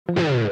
Hello,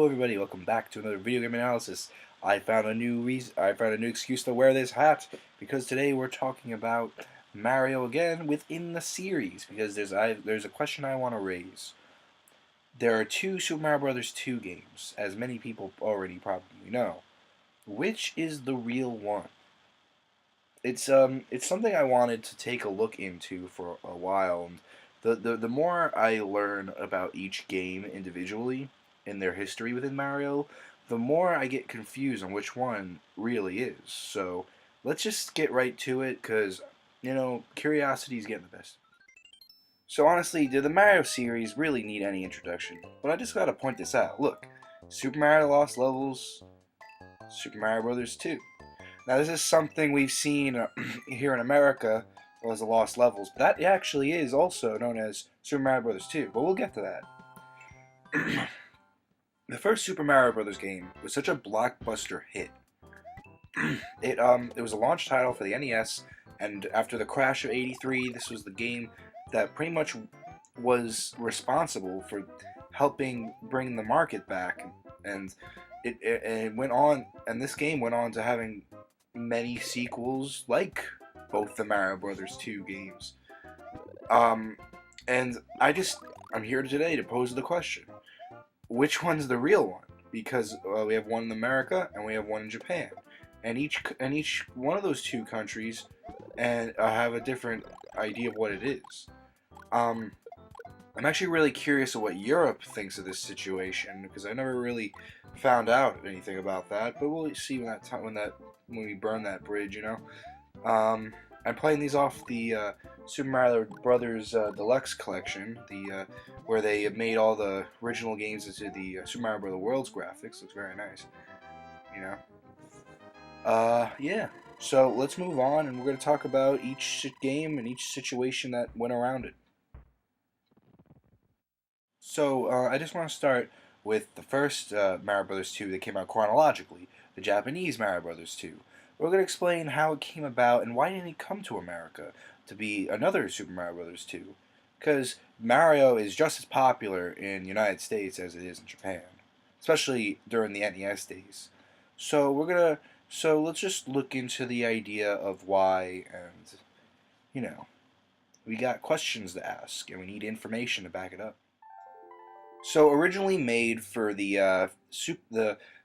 everybody. Welcome back to another video game analysis. I found a new excuse to wear this hat because today we're talking about Mario again within the series. Because there's a question I want to raise. There are two Super Mario Bros. 2 games, as many people already probably know. Which is the real one? It's something I wanted to take a look into for a while. And the more I learn about each game individually in their history within Mario, the more I get confused on which one really is. So let's just get right to it, because curiosity is getting the best. So honestly, did the Mario series really need any introduction? But I just gotta point this out. Look, Super Mario Lost Levels, Super Mario Bros. 2. Now this is something we've seen here in America as the Lost Levels. But that actually is also known as Super Mario Bros. 2, but we'll get to that. The first Super Mario Bros. Game was such a blockbuster hit. It was a launch title for the NES, and after the crash of '83, this was the game that pretty much was responsible for helping bring the market back, and it went on, and this game went on to having many sequels like both the Mario Brothers 2 games. And I'm here today to pose the question: which one's the real one? Because we have one in America and we have one in Japan, and each one of those two countries and have a different idea of what it is. I'm actually really curious of what Europe thinks of this situation, because I never really found out anything about that. But we'll see when we burn that bridge, I'm playing these off the Super Mario Brothers Deluxe Collection, where they made all the original games into the Super Mario Bros. Worlds graphics. Looks very nice, you know. Yeah. So let's move on, and we're going to talk about each game and each situation that went around it. So I just want to start with the first Mario Bros. 2 that came out chronologically, the Japanese Mario Bros. 2. We're going to explain how it came about and why didn't it come to America to be another Super Mario Bros. 2. Because Mario is just as popular in the United States as it is in Japan, especially during the NES days. So let's just look into the idea of why, and we got questions to ask and we need information to back it up. So originally made for the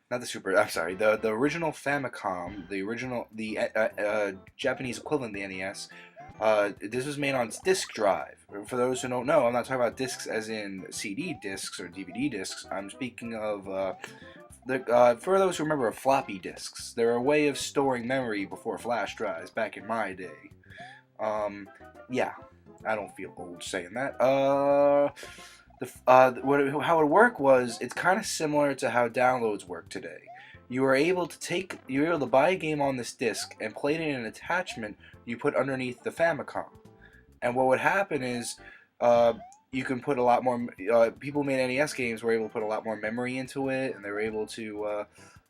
the original Famicom, the Japanese equivalent of the NES. This was made on disk drive. For those who don't know, I'm not talking about discs as in CD discs or DVD discs. I'm speaking of for those who remember floppy disks. They're a way of storing memory before flash drives back in my day. Yeah, I don't feel old saying that. How it would work was, it's kind of similar to how downloads work today. You were able to buy a game on this disc and play it in an attachment you put underneath the Famicom. And what would happen is, you can put a lot more. People who made NES games were able to put a lot more memory into it, and they were able to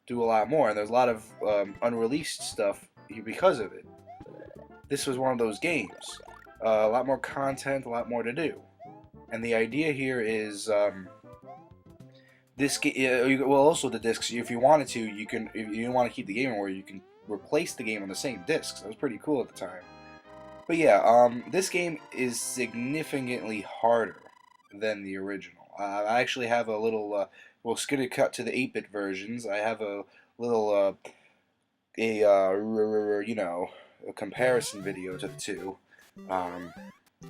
do a lot more. And there's a lot of unreleased stuff because of it. This was one of those games. A lot more content, a lot more to do. And the idea here is, also the discs. If you wanted to, you can. If you don't want to keep the game anymore, you can replace the game on the same discs. That was pretty cool at the time. But yeah, this game is significantly harder than the original. I actually have a little. We'll skip cut to the 8-bit versions. I have a little, a comparison video to the two.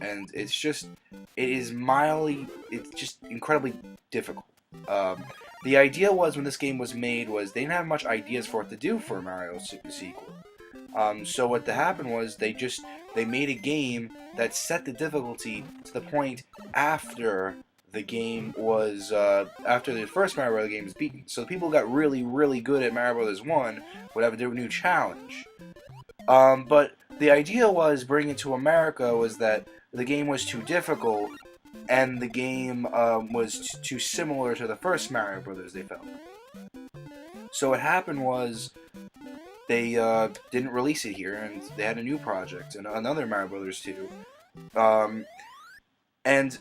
and it's just incredibly difficult. Um, the idea was when this game was made was they didn't have much ideas for what to do for a Mario sequel. So what happened was they made a game that set the difficulty to the point after the game was after the first Mario Brothers game was beaten. So the people got really good at Mario Brothers 1 would have to do a new challenge. But the idea was bringing it to America was that the game was too difficult and the game was too similar to the first Mario Brothers, they felt. So what happened was they didn't release it here, and they had a new project, and another Mario Brothers 2. And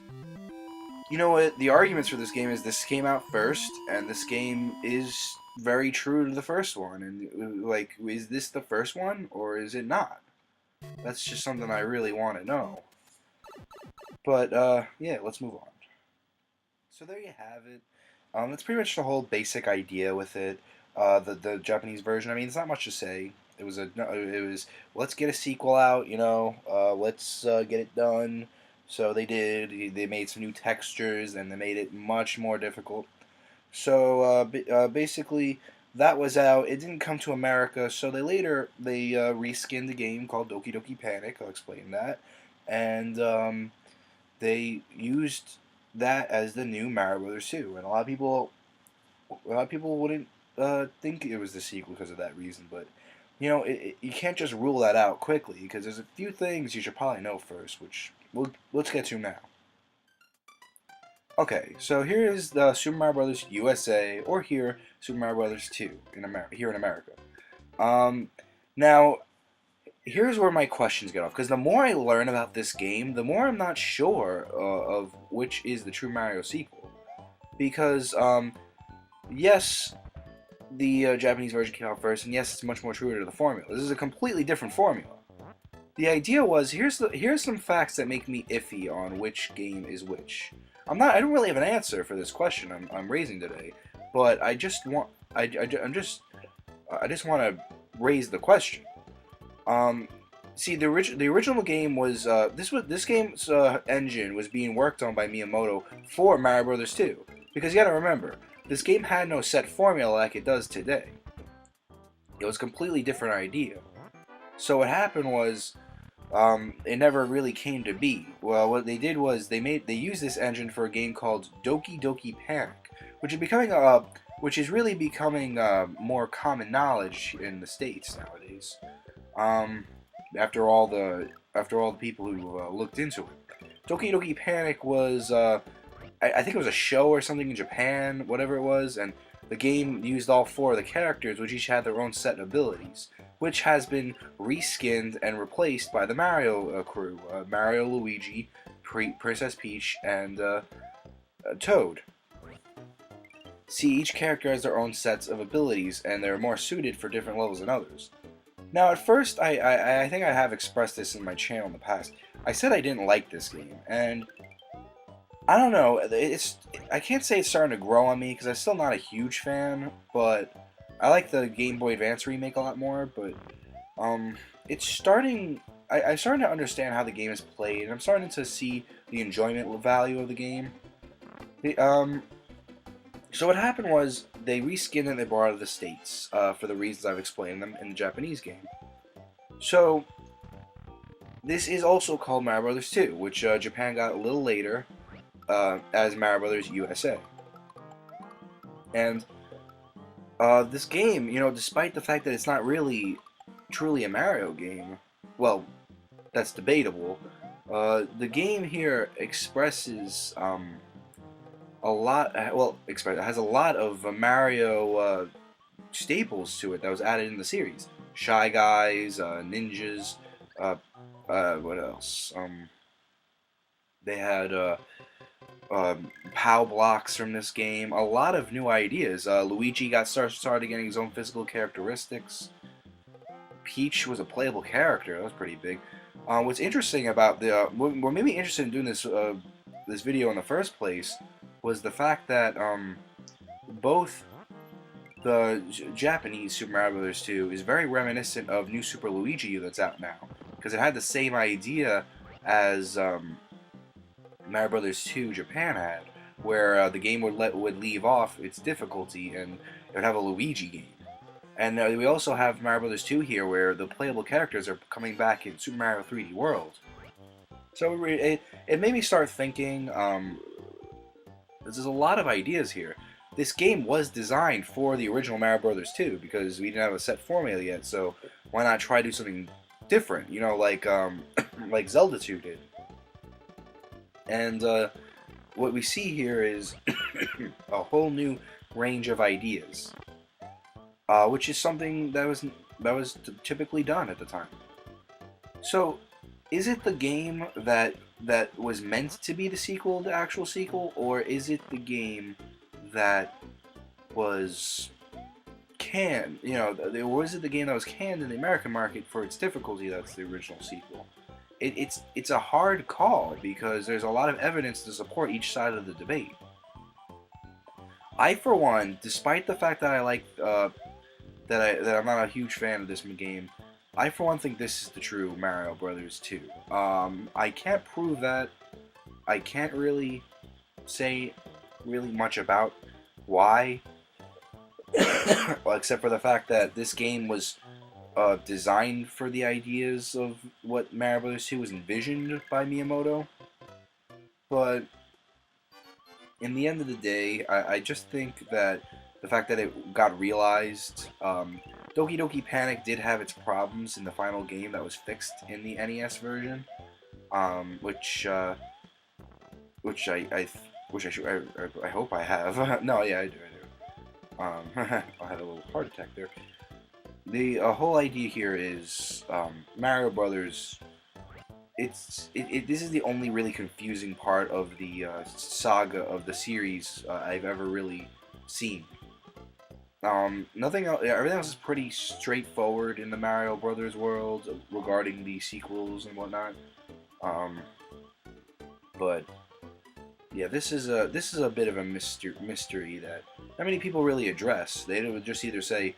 you know what? The arguments for this game is this came out first, and this game is very true to the first one. And like, is this the first one, or is it not? That's just something I really want to know. But yeah, let's move on. So there you have it. That's pretty much the whole basic idea with it. The Japanese version. I mean, it's not much to say. It was let's get a sequel out. Let's get it done. So they did. They made some new textures and they made it much more difficult. So basically, that was out. It didn't come to America, so they reskinned a game called Doki Doki Panic. I'll explain that, and they used that as the new Mario Brothers 2, and a lot of people wouldn't think it was the sequel because of that reason, but you can't just rule that out quickly because there's a few things you should probably know first, which let's get to now. Okay, so here is the Super Mario Brothers USA, or here Super Mario Brothers 2 here in America. Now here's where my questions get off, because the more I learn about this game, the more I'm not sure of which is the true Mario sequel. Because, yes, the Japanese version came out first, and yes, it's much more true to the formula. This is a completely different formula. The idea was, here's some facts that make me iffy on which game is which. I don't really have an answer for this question I'm raising today, but I just want to raise the question. See, the original game was this game's engine was being worked on by Miyamoto for Mario Brothers 2, because you got to remember, this game had no set formula like it does today. It was a completely different idea. So what happened was, it never really came to be. Well, what they did was they used this engine for a game called Doki Doki Panic, which is really becoming more common knowledge in the States nowadays. After all the people who looked into it, Doki Doki Panic was I think it was a show or something in Japan, whatever it was, and the game used all 4 of the characters, which each had their own set of abilities, which has been reskinned and replaced by the Mario crew: Mario, Luigi, Princess Peach, and Toad. See, each character has their own sets of abilities, and they're more suited for different levels than others. Now, at first, I think I have expressed this in my channel in the past. I said I didn't like this game, and I don't know. I can't say it's starting to grow on me because I'm still not a huge fan, but I like the Game Boy Advance remake a lot more. But it's starting. I'm starting to understand how the game is played, and I'm starting to see the enjoyment value of the game. So what happened was they reskinned and they brought it to the States for the reasons I've explained them in the Japanese game. So this is also called Mario Brothers 2, which Japan got a little later as Mario Brothers USA. And this game, despite the fact that it's not really truly a Mario game, well, that's debatable. The game here expresses a lot. Well, it has a lot of Mario staples to it that was added in the series. Shy Guys, ninjas. What else? They had POW blocks from this game. A lot of new ideas. Luigi started getting his own physical characteristics. Peach was a playable character. That was pretty big. What's interesting about what made me interested in doing this video in the first place was the fact that both the Japanese Super Mario Bros. 2 is very reminiscent of New Super Luigi U that's out now, because it had the same idea as Mario Brothers 2 Japan had, where the game would leave off its difficulty and it would have a Luigi game. And we also have Mario Brothers 2 here, where the playable characters are coming back in Super Mario 3D World. So it made me start thinking. There's a lot of ideas here. This game was designed for the original Mario Brothers 2 because we didn't have a set formula yet. So why not try to do something different? You know, like like Zelda 2 did. And what we see here is a whole new range of ideas, which is something that was typically done at the time. So, is it the game that was meant to be the sequel, the actual sequel, or is it the game that was canned? You know, or is it the game that was canned in the American market for its difficulty? That's the original sequel. It's a hard call because there's a lot of evidence to support each side of the debate. I, for one, despite the fact that I like that I'm not a huge fan of this game, I, for one, think this is the true Mario Brothers 2. I can't prove that. I can't really say really much about why, well, except for the fact that this game was designed for the ideas of what Mario Brothers 2 was envisioned by Miyamoto. But in the end of the day, I just think that the fact that it got realized, Doki Doki Panic did have its problems in the final game that was fixed in the NES version, which I hope I have. No, yeah, I do. I had a little heart attack there. The whole idea here is Mario Brothers. This is the only really confusing part of the saga of the series I've ever really seen. Nothing else. Everything else is pretty straightforward in the Mario Brothers world regarding the sequels and whatnot. But yeah, this is a bit of a mystery that not many people really address. They would just either say,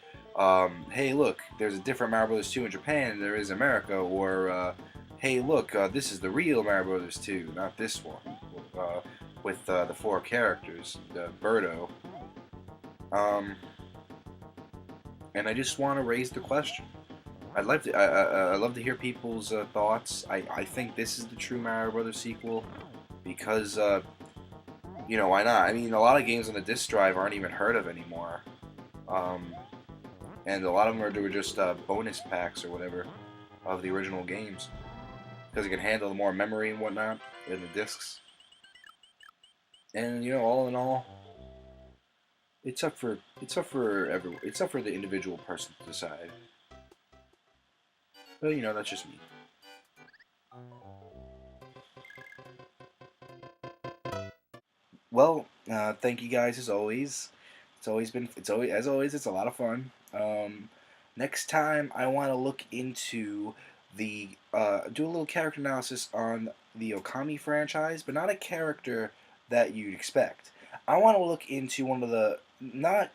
"Hey, look, there's a different Mario Brothers 2 in Japan than there is in America," or "Hey, look, this is the real Mario Brothers 2, not this one," with the four characters, the Birdo. And I just want to raise the question. I'd love to hear people's thoughts. I think this is the true Mario Brothers sequel because you know, why not? I mean, a lot of games on the disk drive aren't even heard of anymore, and a lot of them were just bonus packs or whatever of the original games because it can handle more memory and whatnot in the discs. And you know, all in all, it's up for everyone. It's up for the individual person to decide. But you know, that's just me. Well, thank you guys as always. As always, it's a lot of fun. Next time, I want to look into do a little character analysis on the Okami franchise, but not a character that you'd expect. I want to look into one of the not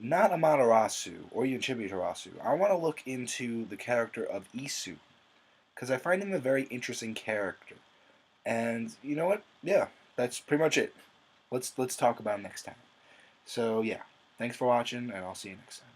Amaterasu or even Chibi-Tarasu. I want to look into the character of Isu because I find him a very interesting character. And you know what? Yeah, that's pretty much it. Let's talk about it next time. So yeah, thanks for watching, and I'll see you next time.